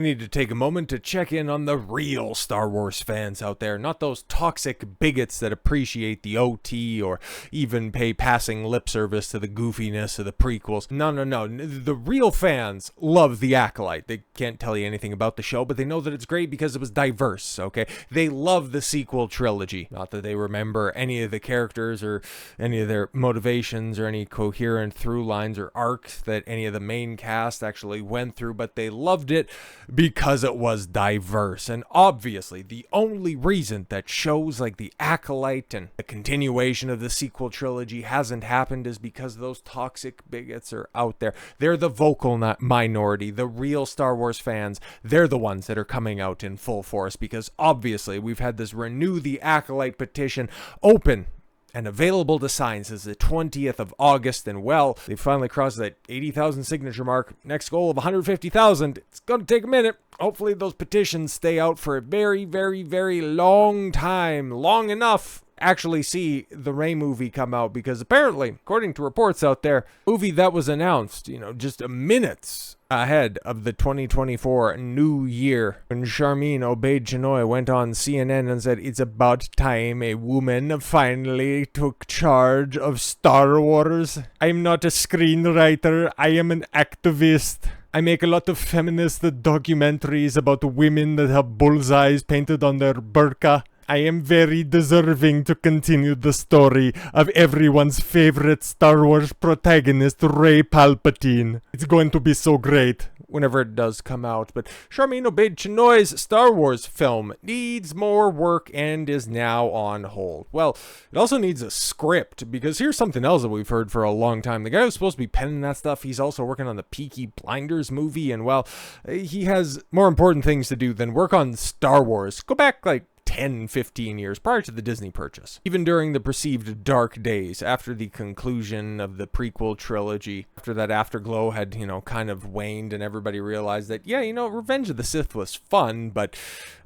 We need to take a moment to check in on the real Star Wars fans out there, not those toxic bigots that appreciate the OT or even pay passing lip service to the goofiness of the prequels. No. The real fans love The Acolyte. They can't tell you anything about the show, but they know that it's great because it was diverse, okay? They love the sequel trilogy. Not that they remember any of the characters or any of their motivations or any coherent through lines or arcs that any of the main cast actually went through, but they loved it because it was diverse. And obviously, the only reason that shows like The Acolyte and the continuation of the sequel trilogy hasn't happened is because those toxic bigots are out there. They're the vocal minority. The real Star Wars fans, they're the ones that are coming out in full force, because obviously we've had this Renew the Acolyte petition open and available to sign since the 20th of August, and well, they finally crossed that 80,000 signature mark. Next goal of 150,000. It's going to take a minute. Hopefully those petitions stay out for a very, very, very long time. Long enough actually see the Rey movie come out, because apparently, according to reports out there, movie that was announced, just minutes ahead of the 2024 new year, when Sharmeen Obaid-Chinoy went on CNN and said, "It's about time a woman finally took charge of Star Wars. I'm not a screenwriter, I am an activist. I make a lot of feminist documentaries about women that have bullseyes painted on their burqa. I am very deserving to continue the story of everyone's favorite Star Wars protagonist, Rey Palpatine. It's going to be so great." Whenever it does come out. But Sharmeen Obaid-Chinoy's Star Wars film needs more work and is now on hold. Well, it also needs a script, because here's something else that we've heard for a long time. The guy who's supposed to be penning that stuff, he's also working on the Peaky Blinders movie, and well, he has more important things to do than work on Star Wars. Go back 10, 15 years prior to the Disney purchase. Even during the perceived dark days after the conclusion of the prequel trilogy, after that afterglow had, kind of waned and everybody realized that, Revenge of the Sith was fun, but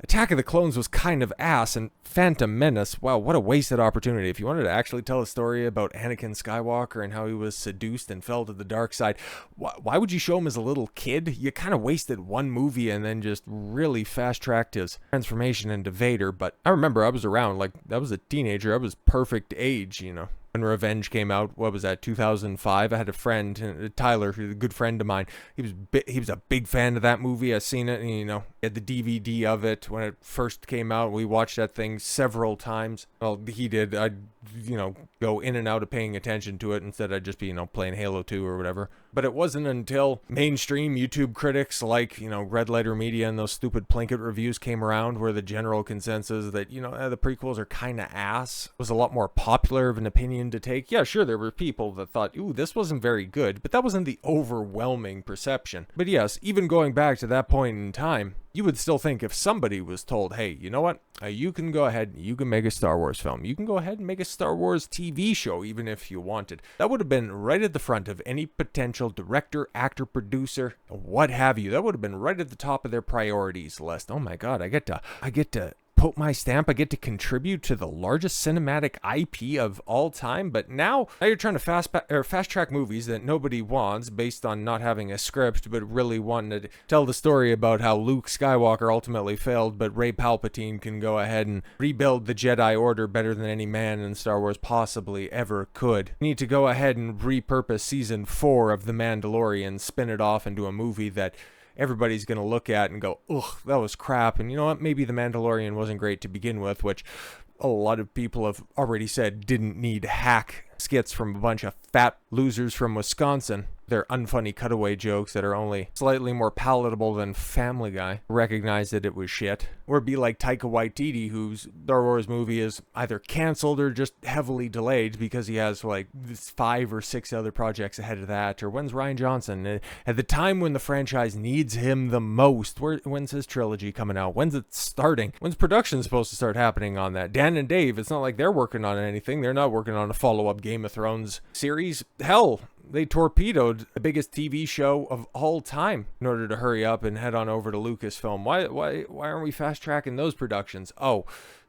Attack of the Clones was kind of ass, and Phantom Menace, wow, what a wasted opportunity. If you wanted to actually tell a story about Anakin Skywalker and how he was seduced and fell to the dark side, why would you show him as a little kid? You kind of wasted one movie and then just really fast-tracked his transformation into Vader. But I remember I was around, I was a teenager. I was perfect age, when Revenge came out. What was that, 2005? I had a friend, Tyler, who's a good friend of mine. He was a big fan of that movie. I seen it, and he had the DVD of it when it first came out. We watched that thing several times. Well, he did. I'd go in and out of paying attention to it. Instead, I'd just be playing Halo 2 or whatever. But it wasn't until mainstream YouTube critics like Red Letter Media and those stupid Plinkett reviews came around, where the general consensus that the prequels are kind of ass was a lot more popular of an opinion to take. Yeah, sure, there were people that thought, ooh, this wasn't very good, but that wasn't the overwhelming perception. But yes, even going back to that point in time, you would still think if somebody was told, hey, you know what? You can go ahead and you can make a Star Wars film. You can go ahead and make a Star Wars TV show, even if you wanted. That would have been right at the front of any potential director, actor, producer, what have you. That would have been right at the top of their priorities list. Oh my God, I get to put my stamp. I get to contribute to the largest cinematic IP of all time. But now you're trying to fast track movies that nobody wants based on not having a script, but really wanting to tell the story about how Luke Skywalker ultimately failed, but Rey Palpatine can go ahead and rebuild the Jedi Order better than any man in Star Wars possibly ever could. You need to go ahead and repurpose season 4 of The Mandalorian, spin it off into a movie that everybody's going to look at and go, ugh, that was crap. And you know what? Maybe The Mandalorian wasn't great to begin with, which a lot of people have already said didn't need hack skits from a bunch of fat losers from Wisconsin. They're unfunny cutaway jokes that are only slightly more palatable than Family Guy. Recognize that it was shit. Or be like Taika Waititi, whose Star Wars movie is either canceled or just heavily delayed because he has 5 or 6 other projects ahead of that. Or when's Rian Johnson? At the time when the franchise needs him the most, when's his trilogy coming out? When's it starting? When's production supposed to start happening on that? Dan and Dave, it's not like they're working on anything. They're not working on a follow-up Game of Thrones series. Hell, they torpedoed the biggest TV show of all time in order to hurry up and head on over to Lucasfilm. Why aren't we fast tracking those productions? Oh,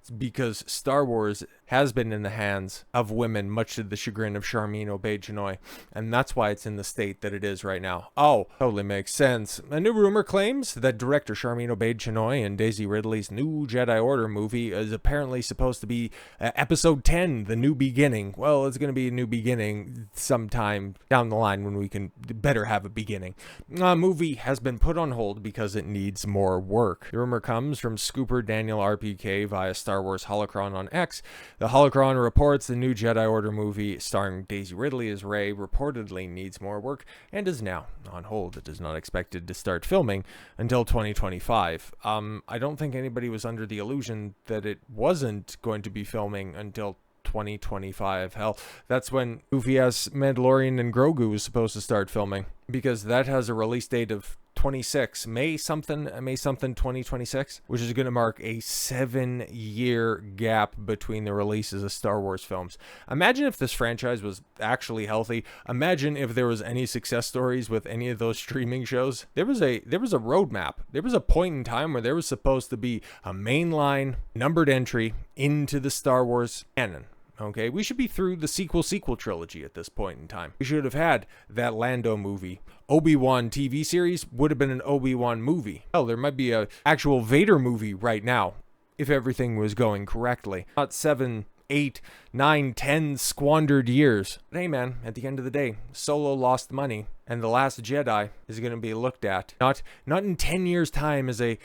It's because Star Wars has been in the hands of women, much to the chagrin of Sharmeen Obaid-Chinoy, and that's why it's in the state that it is right now. Oh, totally makes sense. A new rumor claims that director Sharmeen Obaid-Chinoy and Daisy Ridley's new Jedi Order movie is apparently supposed to be episode 10, The New Beginning. Well, it's going to be a new beginning sometime down the line when we can better have a beginning. The movie has been put on hold because it needs more work. The rumor comes from scooper Daniel RPK via Star Wars Holocron on X. The Holocron reports the new Jedi Order movie starring Daisy Ridley as Rey reportedly needs more work and is now on hold. It is not expected to start filming until 2025. I don't think anybody was under the illusion that it wasn't going to be filming until 2025. Hell, that's when goofy-ass Mandalorian and Grogu was supposed to start filming, because that has a release date of May something 2026, which is going to mark a 7-year gap between the releases of Star Wars films. Imagine if this franchise was actually healthy. Imagine if there was any success stories with any of those streaming shows. There was a roadmap. There was a point in time where there was supposed to be a mainline numbered entry into the Star Wars canon. Okay, we should be through the sequel trilogy at this point in time. We should have had that Lando movie. Obi-Wan TV series would have been an Obi-Wan movie. Hell, there might be a actual Vader movie right now if everything was going correctly. Not 7, 8, 9, 10 squandered years. But hey man, at the end of the day, Solo lost money, and The Last Jedi is going to be looked at not in 10 years time as a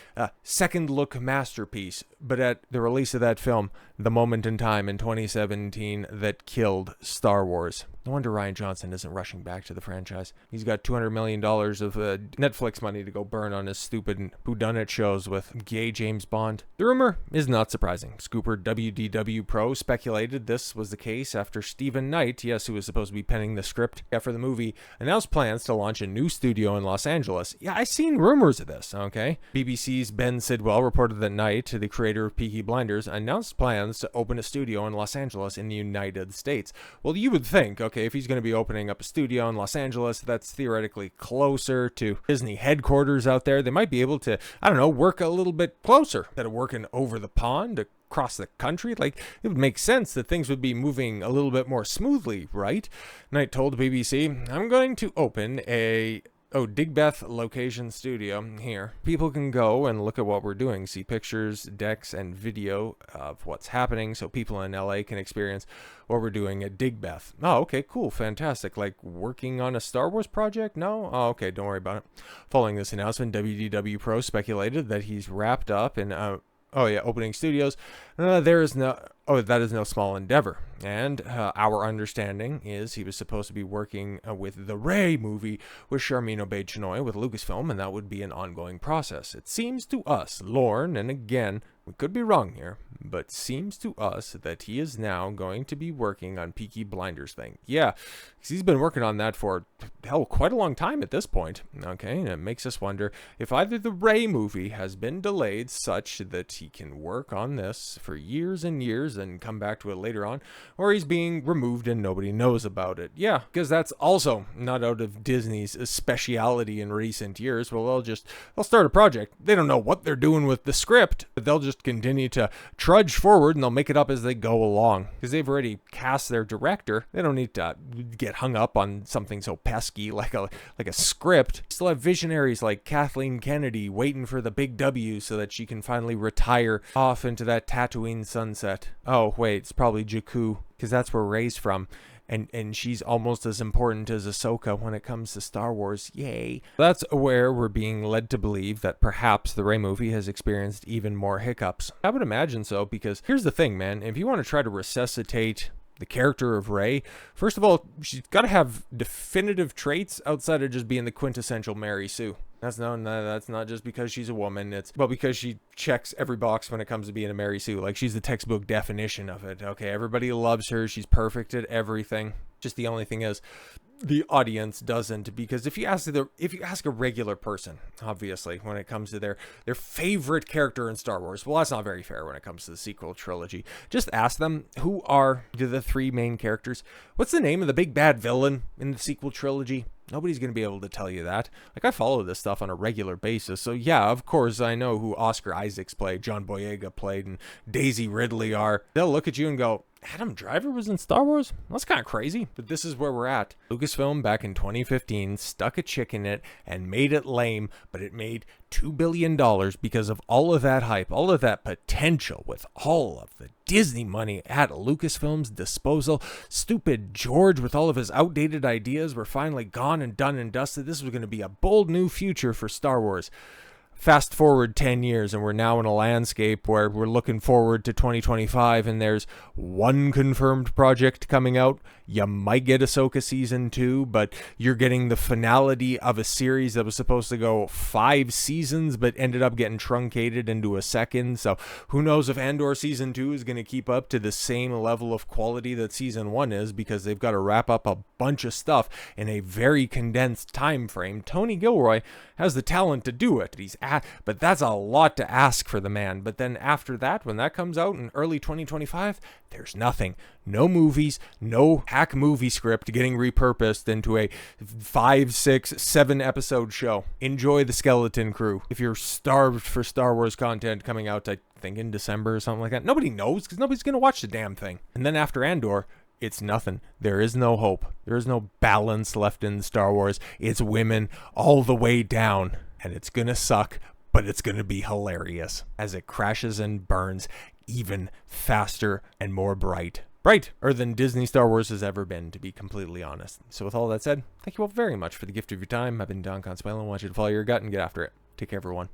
second look masterpiece, but at the release of that film, the moment in time in 2017 that killed Star Wars. No wonder Rian Johnson isn't rushing back to the franchise. He's got $200 million of Netflix money to go burn on his stupid whodunit shows with gay James Bond. The rumor is not surprising. Scooper WDW Pro speculated this was the case after Stephen Knight, yes, who was supposed to be penning the script for the movie, announced plans to launch a new studio in Los Angeles. Yeah, I've seen rumors of this, okay? BBC's Ben Sidwell reported that Knight, the creator of Peaky Blinders, announced plans to open a studio in Los Angeles in the United States. Well, you would think, okay, if he's going to be opening up a studio in Los Angeles, that's theoretically closer to Disney headquarters out there. They might be able to, I don't know, work a little bit closer instead of working over the pond across the country. Like, it would make sense that things would be moving a little bit more smoothly, right? Knight told BBC, I'm going to open a Digbeth location studio here. People can go and look at what we're doing, see pictures, decks, and video of what's happening, so people in LA can experience what we're doing at Digbeth. Oh, okay, cool, fantastic. Like working on a Star Wars project? No? Oh, okay, don't worry about it. Following this announcement, WDW Pro speculated that he's wrapped up in opening studios. That is no small endeavor. And our understanding is he was supposed to be working with the Rey movie with Sharmeen Obaid-Chinoy with Lucasfilm, and that would be an ongoing process. It seems to us, Lorne, and again, we could be wrong here, but seems to us that he is now going to be working on Peaky Blinders thing. Yeah, because he's been working on that for, hell, quite a long time at this point. Okay, and it makes us wonder if either the Rey movie has been delayed such that he can work on this for years and years and come back to it later on, or he's being removed and nobody knows about it. Yeah, because that's also not out of Disney's speciality in recent years. Well, they'll start a project. They don't know what they're doing with the script, but they'll just continue to trudge forward and they'll make it up as they go along. Because they've already cast their director. They don't need to get hung up on something so pesky like a script. Still have visionaries like Kathleen Kennedy waiting for the big W so that she can finally retire off into that Tatooine sunset. Oh, wait, it's probably Jakku, because that's where Rey's from. And she's almost as important as Ahsoka when it comes to Star Wars. Yay. That's where we're being led to believe that perhaps the Rey movie has experienced even more hiccups. I would imagine so, because here's the thing, man. If you want to try to resuscitate the character of Rey, first of all, she's got to have definitive traits outside of just being the quintessential Mary Sue. That's not just because she's a woman. It's because she checks every box when it comes to being a Mary Sue. Like, she's the textbook definition of it. Okay, everybody loves her. She's perfect at everything. Just the only thing is, the audience doesn't, because if you ask a regular person, obviously, when it comes to their favorite character in Star Wars, well, that's not very fair when it comes to the sequel trilogy. Just ask them, who are the three main characters? What's the name of the big bad villain in the sequel trilogy? Nobody's going to be able to tell you that. Like, I follow this stuff on a regular basis, so yeah, of course I know who Oscar Isaacs played, John Boyega played, and Daisy Ridley are. They'll look at you and go, Adam Driver was in Star Wars? That's kind of crazy. But this is where we're at. Lucasfilm back in 2015 stuck a chick in it and made it lame, but it made $2 billion because of all of that hype, all of that potential with all of the Disney money at Lucasfilm's disposal. Stupid George with all of his outdated ideas were finally gone and done and dusted. This was going to be a bold new future for Star Wars. Fast forward 10 years and we're now in a landscape where we're looking forward to 2025 and there's one confirmed project coming out. You might get Ahsoka Season 2, but you're getting the finality of a series that was supposed to go 5 seasons but ended up getting truncated into a second. So who knows if Andor Season 2 is going to keep up to the same level of quality that Season 1 is, because they've got to wrap up a bunch of stuff in a very condensed time frame. Tony Gilroy has the talent to do it. But that's a lot to ask for the man. But then after that, when that comes out in early 2025, there's nothing. No movies, no hack movie script getting repurposed into a 5, 6, 7 episode show. Enjoy the Skeleton Crew. If you're starved for Star Wars content coming out, I think in December or something like that, nobody knows because nobody's going to watch the damn thing. And then after Andor, it's nothing. There is no hope. There is no balance left in Star Wars. It's women all the way down. And it's going to suck, but it's going to be hilarious as it crashes and burns even faster and more brighter than Disney Star Wars has ever been, to be completely honest. So with all that said, thank you all very much for the gift of your time. I've been Don Consuelo and I want you to follow your gut and get after it. Take care, everyone.